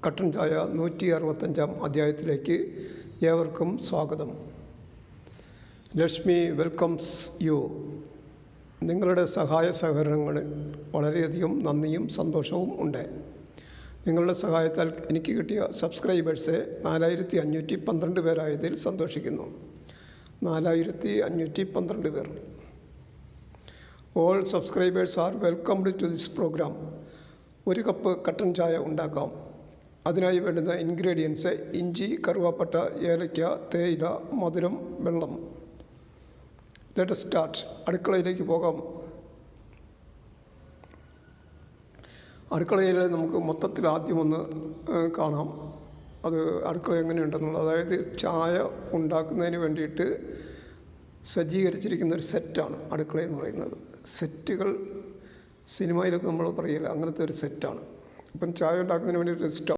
കട്ടൻ ചായ 165 അധ്യായത്തിലേക്ക് ഏവർക്കും സ്വാഗതം. Lakshmi welcomes U. നിങ്ങളുടെ സഹായ സഹകരണങ്ങൾ വളരെയധികം നന്ദിയും സന്തോഷവും ഉണ്ട്. നിങ്ങളുടെ സഹായത്താൽ എനിക്ക് കിട്ടിയ സബ്സ്ക്രൈബേഴ്സ് 4512 പേരായതിൽ സന്തോഷിക്കുന്നു. 4512 പേർ. All subscribers are welcomed to this program. ഒരു കപ്പ് കട്ടൻ ചായ ഉണ്ടാക്കാം. അതിനായി വേണ്ടുന്ന ഇൻഗ്രീഡിയൻസ്: ഇഞ്ചി, കറുവാപ്പട്ട, ഏലയ്ക്ക, തേയില, മധുരം, വെള്ളം. Let us start. അടുക്കളയിലേക്ക് പോകാം. അടുക്കളയിൽ നമുക്ക് മൊത്തത്തിൽ ആദ്യം ഒന്ന് കാണാം. അത് അടുക്കള എങ്ങനെയുണ്ടെന്നുള്ളത്. അതായത് ചായ ഉണ്ടാക്കുന്നതിന് വേണ്ടിയിട്ട് സജ്ജീകരിച്ചിരിക്കുന്ന ഒരു സെറ്റാണ് അടുക്കള എന്ന് പറയുന്നത്. സെറ്റുകൾ സിനിമയിലൊക്കെ നമ്മൾ പറയില്ല, അങ്ങനത്തെ ഒരു സെറ്റാണ്. ഇപ്പം ചായ ഉണ്ടാക്കുന്നതിന് വേണ്ടിയിട്ട് സ്റ്റൗ